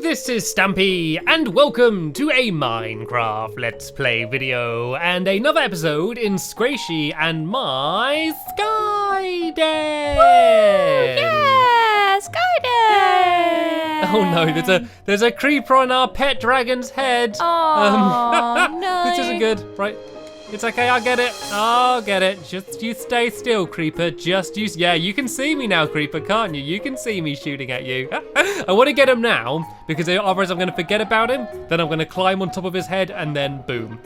this is Stampy, and welcome to a Minecraft Let's Play video, and another episode in Sqaishey and my Sky Den! Woo! Yeah, Sky Den! Oh no, there's a creeper on our pet dragon's head. Oh no. This isn't good, right? It's okay, I'll get it. Just you stay still, creeper. Yeah, you can see me now, creeper, can't you? You can see me shooting at you. I want to get him now, because otherwise I'm going to forget about him. Then I'm going to climb on top of his head, and then boom.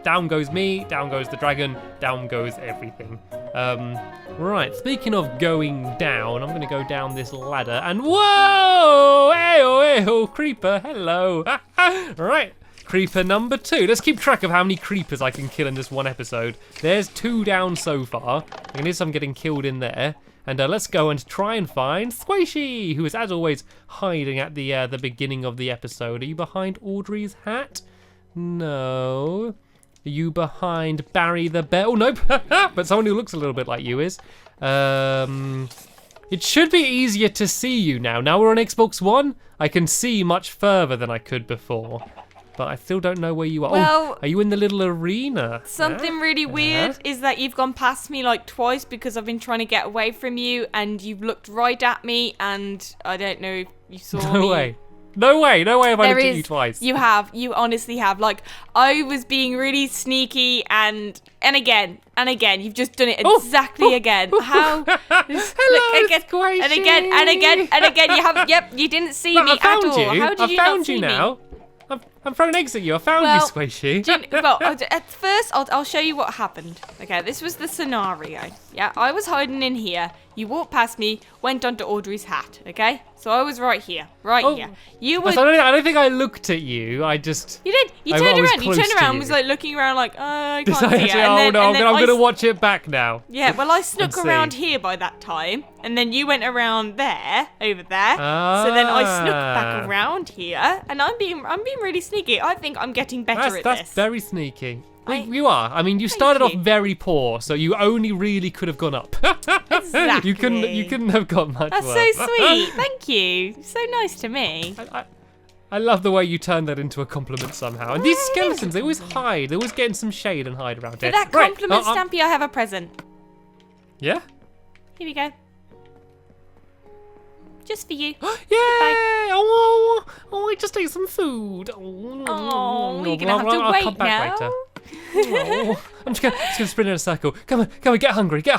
Down goes me, down goes the dragon, down goes everything. Right, speaking of going down, I'm going to go down this ladder, and whoa! Ayo, creeper, hello. Right. Creeper number 2. Let's keep track of how many creepers I can kill in this one episode. There's 2 down so far. I can hear some getting killed in there. And let's go and try and find Sqaishey, who is, as always, hiding at the beginning of the episode. Are you behind Audrey's hat? No. Are you behind Barry the Bear? Oh, nope. But someone who looks a little bit like you is. It should be easier to see you now. Now we're on Xbox One. I can see much further than I could before. But I still don't know where you are. Well, are you in the little arena? Something really weird is that you've gone past me like twice because I've been trying to get away from you and you've looked right at me and I don't know if you saw me. No way have I looked at you twice. You honestly have. Like, I was being really sneaky and again, you've just done it exactly again. How? Hello, again, Sqaishey. and again, you haven't, you didn't see me at all. How did you not see me? Now. I'm throwing eggs at you. I found you, Sqaishey. Well, at first, I'll show you what happened. Okay, this was the scenario. Yeah, I was hiding in here. You walked past me, went onto Audrey's hat. Okay, so I was right here, here. You were. I don't think I looked at you. I just. You did. You turned around. You turned around. And was like looking around, like, I can't see it. I'm gonna watch it back now. Yeah. Well, I snuck around here by that time, and then you went around there, over there. So then I snuck back around here, and I'm being really sneaky. I think I'm getting better at this. That's very sneaky. You are. I mean, you started off very poor, so you only really could have gone up. Exactly. You couldn't have got much That's worse. so sweet. Thank you. So nice to me. I love the way you turned that into a compliment somehow. And these skeletons, they always hide. They always get in some shade and hide around here. For that compliment, Stampy, I have a present. Yeah? Here we go. Just for you. Yay! Oh, I just ate some food. Oh, you're gonna have to wait come back now. Later. Oh, I'm just gonna sprint in a circle. Come on, get hungry. Okay,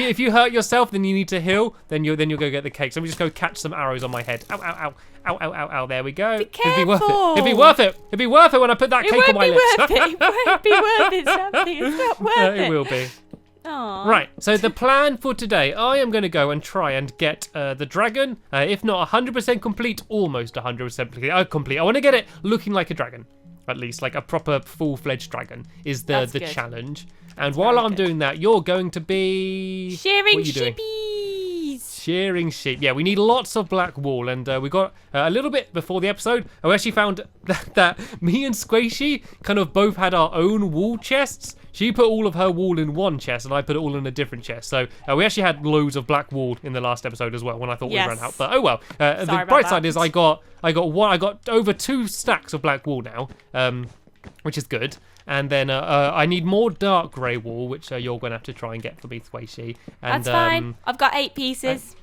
if you hurt yourself, then you need to heal. Then you'll go get the cake. So let me just go catch some arrows on my head. Ow. There we go. Be careful. It'd be worth it. It'd be worth it when I put that cake on my lips. It won't be worth it, Stampy. It's not worth it. It will be. Aww. Right, so the plan for today, I am going to go and try and get the dragon, if not 100% complete, almost 100% complete. I want to get it looking like a dragon, at least, like a proper full-fledged dragon is the challenge. And while I'm doing that, you're going to be... shearing sheepies. Shearing sheep. Yeah, we need lots of black wool, and we got a little bit before the episode. I actually found that me and Sqaishey kind of both had our own wool chests. She put all of her wool in one chest, and I put it all in a different chest. So we actually had loads of black wool in the last episode as well. When I thought we ran out, but oh well. The bright side is I got over 2 stacks of black wool now, which is good. And then I need more dark grey wool, which you're going to have to try and get for me, Sqaishey. That's fine. I've got 8 pieces.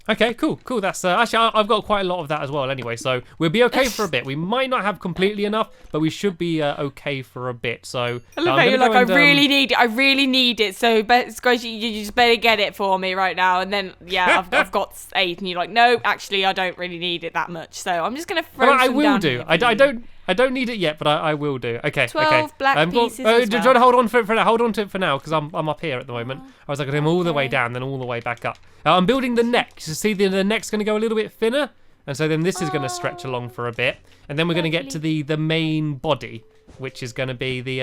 Okay, cool. That's actually I've got quite a lot of that as well. Anyway, so we'll be okay for a bit. We might not have completely enough, but we should be okay for a bit. So I love how you're like, I really need it. So, Sqaishey, you just better get it for me right now. And then I've got 8, and you're like, no, actually, I don't really need it that much. So I'm just gonna throw some down. I will do. I don't need it yet, but I will do. Okay. 12 black pieces. Do you want to hold on to it for now? Hold on to it for now, because I'm up here at the moment. I was like, I'm all the way down, then all the way back up. I'm building the neck. You see, the neck's going to go a little bit thinner, and so then this is going to stretch along for a bit, and then we're going to get to the main body, which is going to be the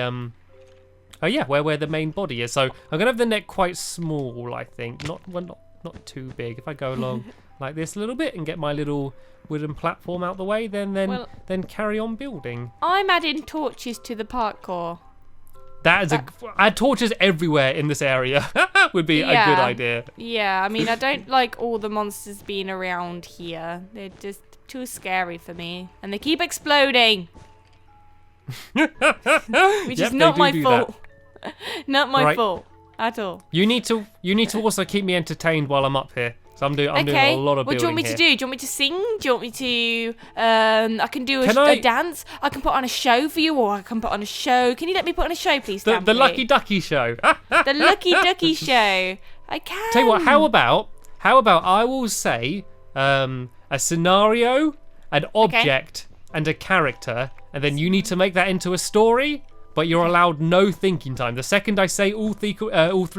where the main body is. So I'm going to have the neck quite small, I think, not too big. If I go along like this a little bit and get my little wooden platform out the way, then carry on building. I'm adding torches to the parkour. That is add torches everywhere in this area would be a good idea. Yeah, I mean, I don't like all the monsters being around here. They're just too scary for me. And they keep exploding. Which is not my fault. Not my fault at all. You need to also keep me entertained while I'm up here. So I'm doing a lot of building what do you want me to do? Do you want me to sing? Do you want me to I can do a dance. I can put on a show for you, or I can put on a show. Can you let me put on a show, please, the Lucky Ducky show. The Lucky Ducky show. I can. Tell you what, how about I will say a scenario, an object, and a character, and then you need to make that into a story. But you're allowed no thinking time. The second I say all three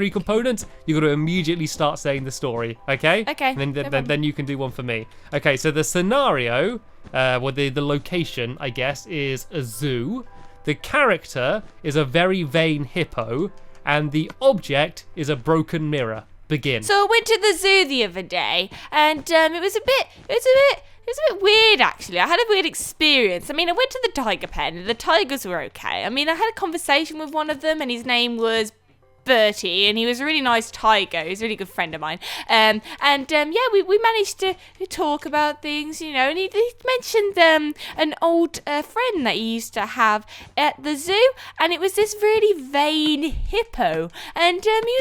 components, you got to immediately start saying the story. Okay? Okay. And then you can do one for me. Okay. So the scenario, the location, I guess, is a zoo. The character is a very vain hippo, and the object is a broken mirror. Begin. So I went to the zoo the other day, and it was a bit weird, actually. I had a weird experience. I mean, I went to the tiger pen, and the tigers were okay. I mean, I had a conversation with one of them, and his name was Bertie, and he was a really nice tiger. He was a really good friend of mine. We managed to talk about things, you know, and he mentioned an old friend that he used to have at the zoo, and it was this really vain hippo, and he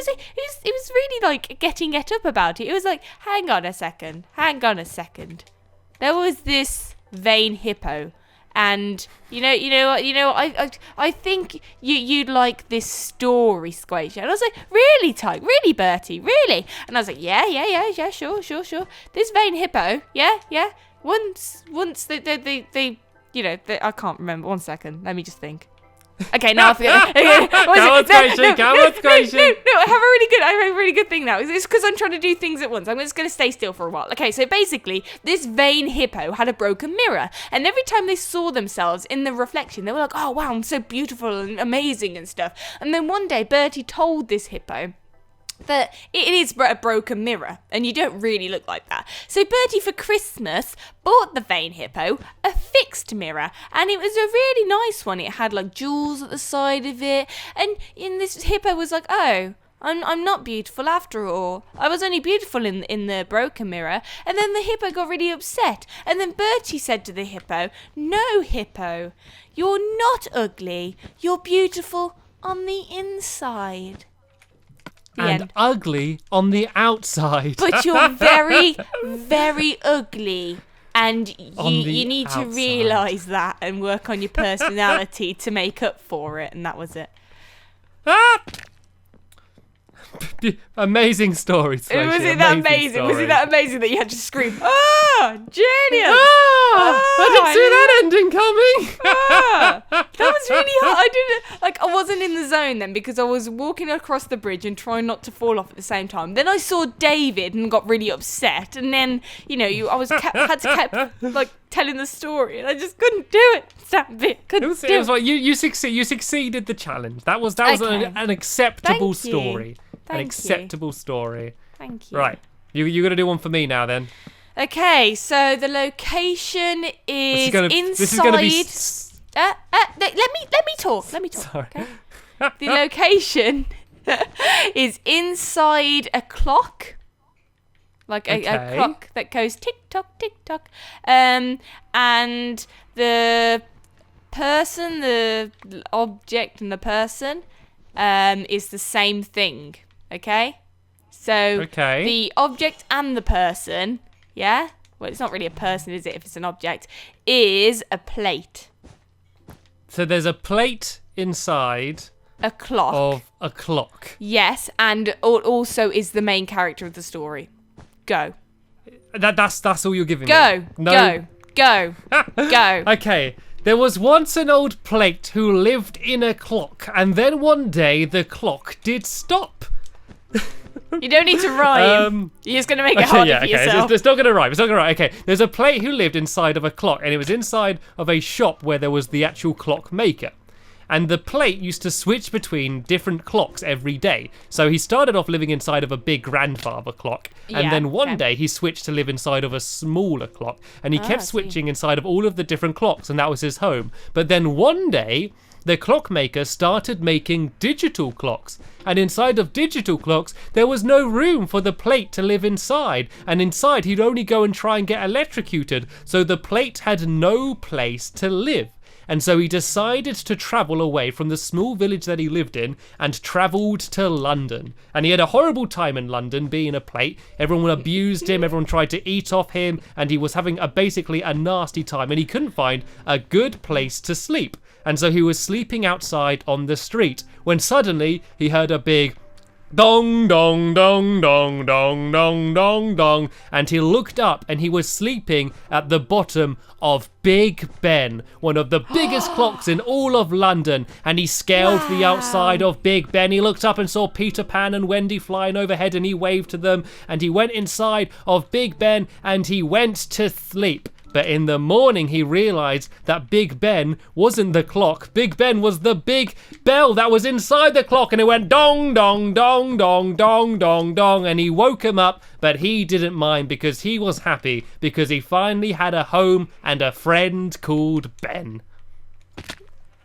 was really, like, getting it up about it. It was like, hang on a second. There was this vain hippo, and I think you'd like this story, Sqaishey. And I was like, really, Tyke? Really, Bertie? Really? And I was like, yeah, sure. This vain hippo, yeah. Once they I can't remember. 1 second, let me just think. Okay, now I forget. Come on, Sqaishey. No, I have a really good thing now. It's because I'm trying to do things at once. I'm just going to stay still for a while. Okay, so basically, this vain hippo had a broken mirror, and every time they saw themselves in the reflection, they were like, "Oh wow, I'm so beautiful and amazing and stuff." And then one day, Bertie told this hippo that it is a broken mirror, and you don't really look like that. So Bertie, for Christmas, bought the vain hippo a fixed mirror, and it was a really nice one. It had like jewels at the side of it, and this hippo was like, "Oh, I'm not beautiful after all. I was only beautiful in the broken mirror." And then the hippo got really upset, and then Bertie said to the hippo, "No, hippo, you're not ugly. You're beautiful on the inside." And ugly on the outside. But you're very, very ugly. And you need to realise that and work on your personality to make up for it. And that was it. Amazing story, Sqaishey. Was it that amazing? Was it that amazing that you had to scream, "Ah, genius! I didn't see that ending coming." That was really hard. I wasn't in the zone then because I was walking across the bridge and trying not to fall off at the same time. Then I saw David and got really upset, and then had to keep telling the story, and I just couldn't do it. It was like you succeeded the challenge. That was an acceptable story. Acceptable story. Thank you. Right, you got to do one for me now then. Okay, so the location is inside. This is gonna be. Let me talk. Sorry. Okay? The location is inside a clock, like a clock that goes tick tock, tick tock. And the person, the object, and the person is the same thing. Okay. So the object and the person, yeah. Well, it's not really a person, is it? If it's an object, is a plate. So there's a plate inside a clock. Of a clock. Yes, and also is the main character of the story. Go. That's all you're giving me. Go. Okay. There was once an old plate who lived in a clock, and then one day the clock did stop. You don't need to rhyme. You're just going to make it harder for yourself. It's not going to rhyme. Okay. There's a plate who lived inside of a clock, and it was inside of a shop where there was the actual clock maker. and the plate used to switch between different clocks every day. So he started off living inside of a big grandfather clock, and then one day he switched to live inside of a smaller clock, and he kept switching inside of all of the different clocks, and that was his home. But then one day, the clockmaker started making digital clocks, and inside of digital clocks there was no room for the plate to live inside, and inside he'd only go and try and get electrocuted, so the plate had no place to live. And so he decided to travel away from the small village that he lived in and travelled to London. And he had a horrible time in London being a plate. Everyone abused him, everyone tried to eat off him, and he was having basically a nasty time, and he couldn't find a good place to sleep. And so he was sleeping outside on the street when suddenly he heard a big dong, dong, dong, dong, dong, dong, dong, dong. And he looked up and he was sleeping at the bottom of Big Ben, one of the biggest clocks in all of London. And he scaled the outside of Big Ben. He looked up and saw Peter Pan and Wendy flying overhead, and he waved to them. And he went inside of Big Ben and he went to sleep. But in the morning, he realized that Big Ben wasn't the clock. Big Ben was the big bell that was inside the clock, and it went dong, dong, dong, dong, dong, dong, dong, and he woke him up, but he didn't mind because he was happy because he finally had a home and a friend called Ben.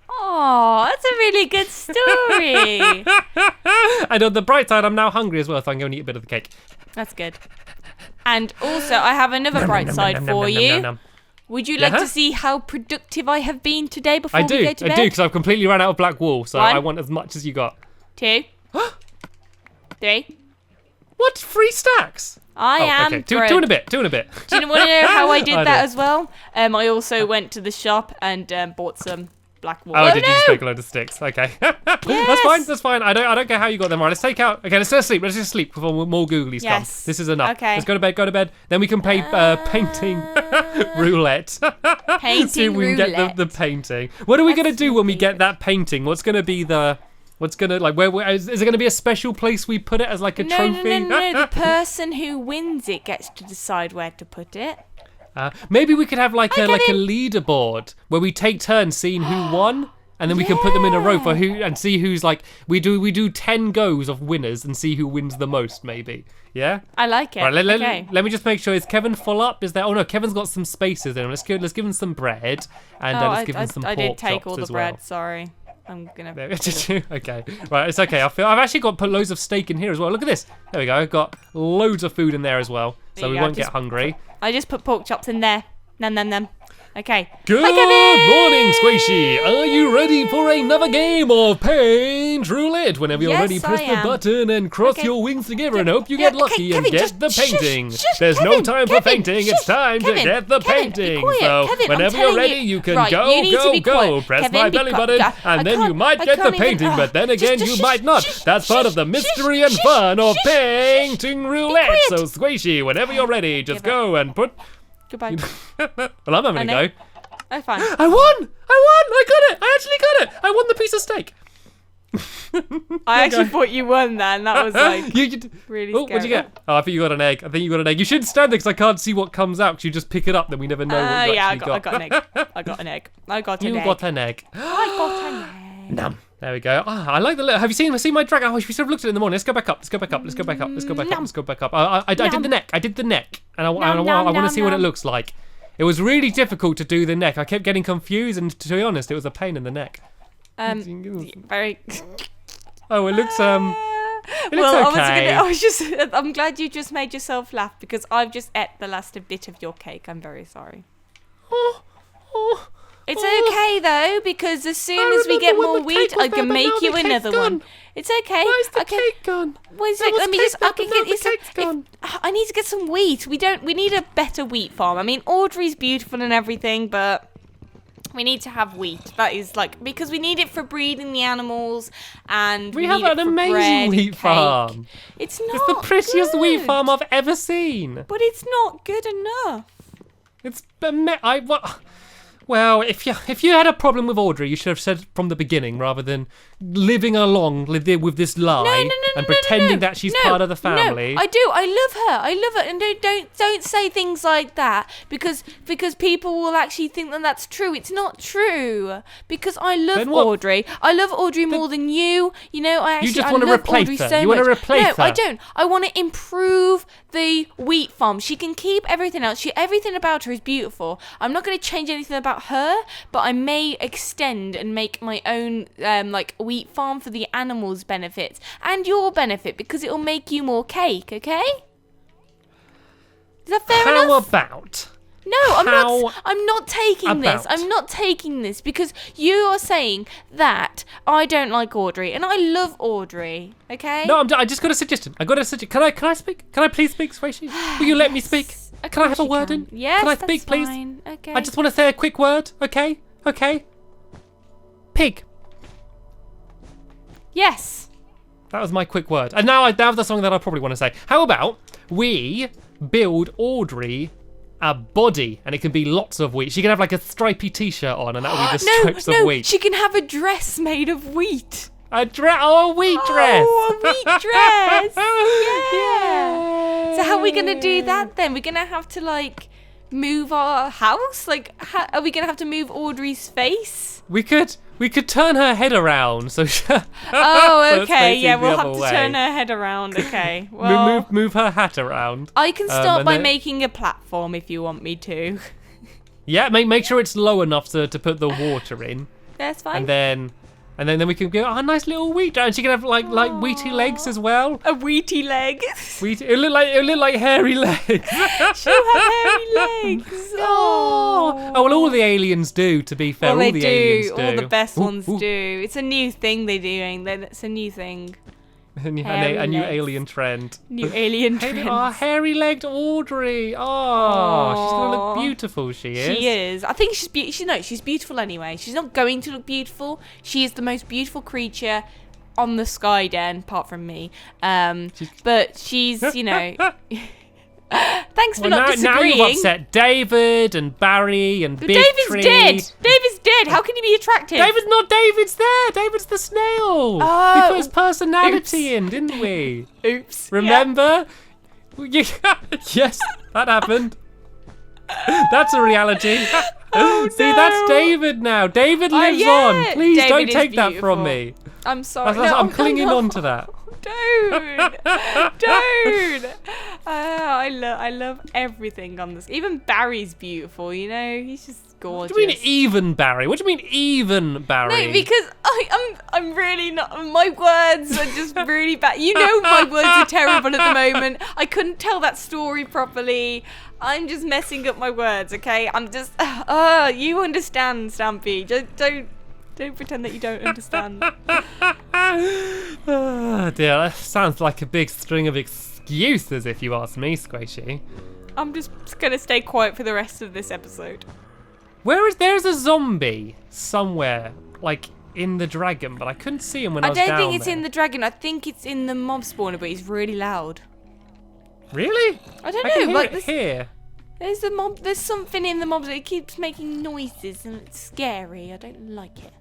Oh, that's a really good story. And on the bright side, I'm now hungry as well, so I'm going to eat a bit of the cake. That's good. And also, I have another bright side for you. Would you like to see how productive I have been today before we go to bed? I do, because I've completely run out of black wool, so 1, I want as much as you got. 2, 3. What? 3 stacks? I am okay. Two and a bit. Do you want to know how I did that as well? I also went to the shop and bought some black wool. Oh, did you just make a load of sticks? Okay. That's fine. I don't care how you got them. All right, let's take out. Okay, let's go to sleep. Let's just sleep before more googlies come. This is enough. Okay. Let's go to bed. Then we can play painting roulette. See if we can get the painting. What are we going to do when we get that painting? What's going to be the... What's going to, like, where is it going to be a special place we put it as, like, a trophy? No. The person who wins it gets to decide where to put it. Maybe we could have like a leaderboard where we take turns seeing who won, and then we can put them in a row for who and see who's like we do 10 goes of winners and see who wins the most. Maybe, yeah. I like it. Right, let me just make sure. Is Kevin full up? Is there? Oh no, Kevin's got some spaces in him. Let's give him some bread and let's give him some pork chops as well. I did take all the bread. Sorry. I'm gonna. Okay, right, it's okay. I've actually put loads of steak in here as well. Look at this. There we go. I've got loads of food in there as well, so we won't get hungry. I just put pork chops in there. Nom. Okay. Good morning, Sqaishey. Are you ready for another game of Paint Roulette? Whenever you're ready, press the button and cross your wings together and hope you get lucky and get the painting. There's no time for fainting. It's time to get the painting. So whenever you're ready, you can go. Press my belly button and then you might get the painting, but then again, you might not. That's part of the mystery and fun of Painting Roulette. So Sqaishey, whenever you're ready, just go and put... Goodbye. Well, I'm having a go. Oh, fine. I won! I got it! I actually got it! I won the piece of steak. I actually thought you won then. That was like really scary. What'd you get? Oh, I think you got an egg. You should stand there because I can't see what comes out because you just pick it up, then we never know what you actually got. I got an egg. I got an egg. You got an egg. I got an egg. Nom. There we go. Oh, I like the look. Have you seen my dragon? Oh, we should have looked at it in the morning. Let's go back up. I did the neck. And I want to see what it looks like. It was really difficult to do the neck. I kept getting confused, and to be honest, it was a pain in the neck. Very... Oh, it looks okay. I'm glad you just made yourself laugh because I've just ate the last bit of your cake. I'm very sorry. It's okay though, because as soon as we get more wheat, I can make you another one. It's okay. Why is the cake gone? Wait a sec, let me just. I can get you some. I need to get some wheat. We need a better wheat farm. I mean, Audrey's beautiful and everything, but we need to have wheat. That is like because we need it for breeding the animals, and we have an amazing wheat farm. It's not. It's the prettiest wheat farm I've ever seen. But it's not good enough. It's Well, if you had a problem with Audrey, you should have said from the beginning rather than living along with this lie and pretending that she's part of the family. No, I do. I love her, and don't say things like that because people will actually think that that's true. It's not true because I love Audrey. I love Audrey more than you. You know, you just want to replace Audrey her. So you want to replace her. No, I don't. I want to improve the wheat farm. She can keep everything else. Everything about her is beautiful. I'm not going to change anything about her, but I may extend and make my own like wheat farm for the animals' benefits and your benefit because it'll make you more cake. Okay? Is that fair enough? How about? No, I'm not taking this. I'm not taking this because you are saying that I don't like Audrey and I love Audrey. Okay? No, I just got a suggestion. Can I speak? Can I please speak, Sqaishey? Will you let me speak? Can I have a word in? Yes, can I that's speak, please? fine. Okay. I just want to say a quick word. Okay? Pig. Yes. That was my quick word. And now the song that I probably want to say. How about we build Audrey a body, and it can be lots of wheat. She can have like a stripy t-shirt on, and that'll be the stripes of wheat. She can have a dress made of wheat. A wheat dress. Oh, a wheat dress. Yeah. So how are we gonna do that then? We're gonna have to like move our house. Like, are we gonna have to move Audrey's face? We could turn her head around. So. Oh, okay. Yeah, we'll have to turn her head around. Okay. Well, move her hat around. I can start by making a platform if you want me to. Yeah, make sure it's low enough to put the water in. That's fine. And then we can go, nice little wheat. And she can have like wheaty legs as well. A wheaty leg. It'll look like hairy legs. She'll have hairy legs. Oh, well, all the aliens do. To be fair, well, all the aliens do. All the best ones do. It's a new thing they're doing. It's a new thing. A new alien trend. New alien trend. Hairy-legged Audrey. Oh, she's gonna look beautiful. She is. She is. I think she's beautiful anyway. She's not going to look beautiful. She is the most beautiful creature on the sky, Den, apart from me. But she's, you know. Thanks for not disagreeing. Now you've upset David and Barry and Big David's Tree. Dead. David's dead. How can he be attractive? David's there. David's the snail. Oh. We put his personality in, didn't we? Oops. Remember? Yeah. Yes, that happened. That's a reality. Oh, See, that's David now. David lives on. Please David don't take that from me. I'm sorry. I'm clinging on to that. Dude. I love everything on this. Even Barry's beautiful, you know? He's just gorgeous. What do you mean even Barry? What do you mean even Barry? No, because I'm really not. My words are just really bad. You know my words are terrible at the moment. I couldn't tell that story properly. I'm just messing up my words, okay? I'm just. You understand, Stampy. Don't pretend that you don't understand. Oh dear, that sounds like a big string of excuses if you ask me, Sqaishey. I'm just gonna stay quiet for the rest of this episode. There's a zombie somewhere, like in the dragon, but I couldn't see him when I was down there. I don't think it's in the dragon. I think it's in the mob spawner, but he's really loud. Really? I don't know. I can hear like it here. There's something in the mobs that it keeps making noises and it's scary. I don't like it.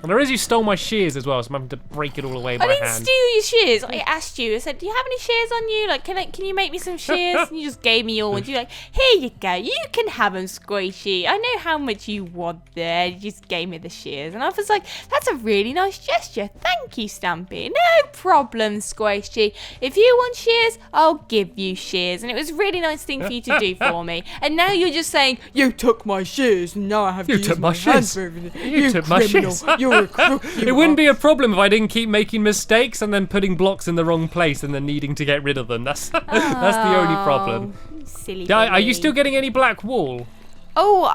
And there is, you stole my shears as well, so I'm having to break it all away by hand. I didn't steal your shears. I asked you. I said, "Do you have any shears on you? Like, can you make me some shears?" And you just gave me yours. You're like, "Here you go. You can have them, Sqaishey. I know how much you want there." You just gave me the shears, and I was like, "That's a really nice gesture. Thank you, Stampy. No problem, Sqaishey. If you want shears, I'll give you shears." And it was a really nice thing for you to do for me. And now you're just saying, "You took my shears, and now I have to use my hands for everything." You took my shears. You're a crook. It wouldn't be a problem if I didn't keep making mistakes and then putting blocks in the wrong place and then needing to get rid of them. That's the only problem. Silly. Are you still getting any black wool? Oh,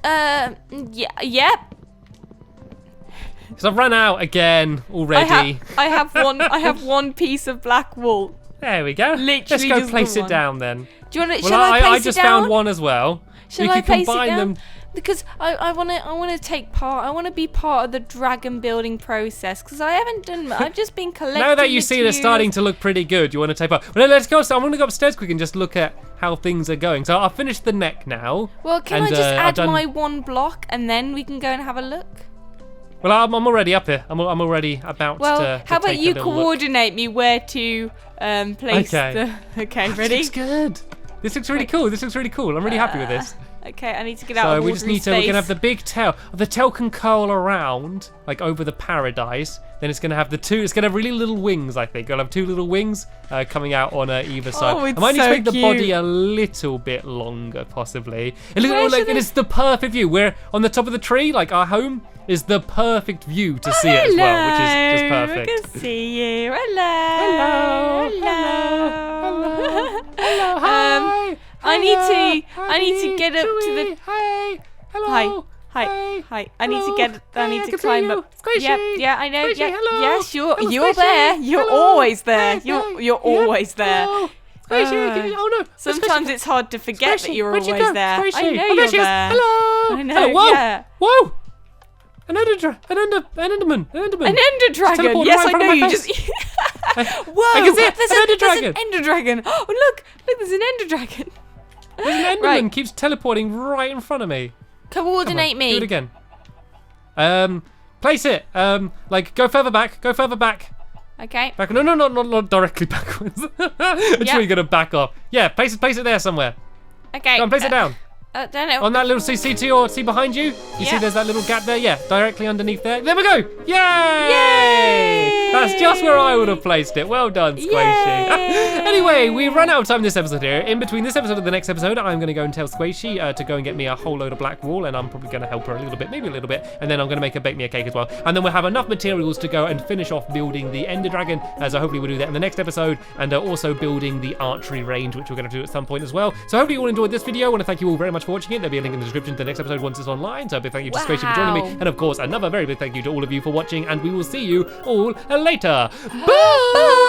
yeah. Because I've run out again already. I have one piece of black wool. There we go. Literally Let's go just place the it one. down then. Do you want to? Well, Shall I place I it just down? found one as well. Shall we I could place combine it down? them. Because I wanna take part. I wanna be part of the dragon building process. Because I haven't done. I've just been collecting. Now that you see it materials. starting to look pretty good, you want to take part. Well, let's go. So I'm going to go upstairs quick and just look at how things are going. So I'll finish the neck now. Well, can and, I just add I've my one block and then we can go and have a look? Well, I'm already up here. I'm already about Well, to how about take a you little look. coordinate me where to place Okay. the. Okay, This ready? looks good. This looks really cool. This looks really cool. I'm really happy with this. Okay, I need to get out So of we just Audrey's need to. We're space. gonna have the big tail. The tail can curl around like over the paradise. Then it's gonna have the two. It's gonna have really little wings. I think it'll have two little wings coming out on either side. Oh, it's I might need to so make the body cute. a little bit longer, possibly. It looks Where like should it is the perfect view. We're on the top of the tree. Like our home is the perfect view to see it as well, which is just perfect. I can see you. Hello. Hello. Hello. Hi. I need to get up to the. Hi. Hello. Hi. I need to get. I need to can see climb you. up. Sqaishey. Yeah, I know. Sqaishey, Yeah, hello. yes, Hello, you're Sqaishey. there. You're Hello. always there. Hi, You're hi. always there. Hello. Sqaishey, oh no. Sometimes it's hard to forget that Sqaishey, you're where'd always you go? there. Sqaishey. I know Oh, there you're she is. there. Hello. I know. Hello. Whoa. Yeah. Whoa. An enderman. An ender dragon. teleported Yes, right in I front of know. my You face. just. I Whoa! can see it. There's An ender there's dragon. an ender dragon. Oh, look! There's an ender dragon. There's an enderman Right. keeps teleporting right in front of me. Coordinate Come on, me. Do it again. Place it. Like go further back. Go further back. Okay. Back. No, not directly backwards. It's Yeah. really gonna back off. Yeah, place it there somewhere. Okay. Go on, place it down. Don't know. On that little see behind you? You see Yeah. there's that little gap there? Yeah, directly underneath there. There we go! Yay! Yay! That's just where I would have placed it. Well done, Sqaishey. Yay! Anyway, we've run out of time this episode here. In between this episode and the next episode, I'm going to go and tell Sqaishey to go and get me a whole load of black wool, and I'm probably going to help her a little bit, maybe a little bit, and then I'm going to bake me a cake as well. And then we'll have enough materials to go and finish off building the Ender Dragon, so hopefully we'll do that in the next episode, and also building the archery range, which we're going to do at some point as well. So hopefully you all enjoyed this video. I want to thank you all very much for watching it. There'll be a link in the description to the next episode once it's online. So a big thank you to Sqaishey for joining me. Wow. And of course, another very big thank you to all of you for watching. And we will see you all later. Bye!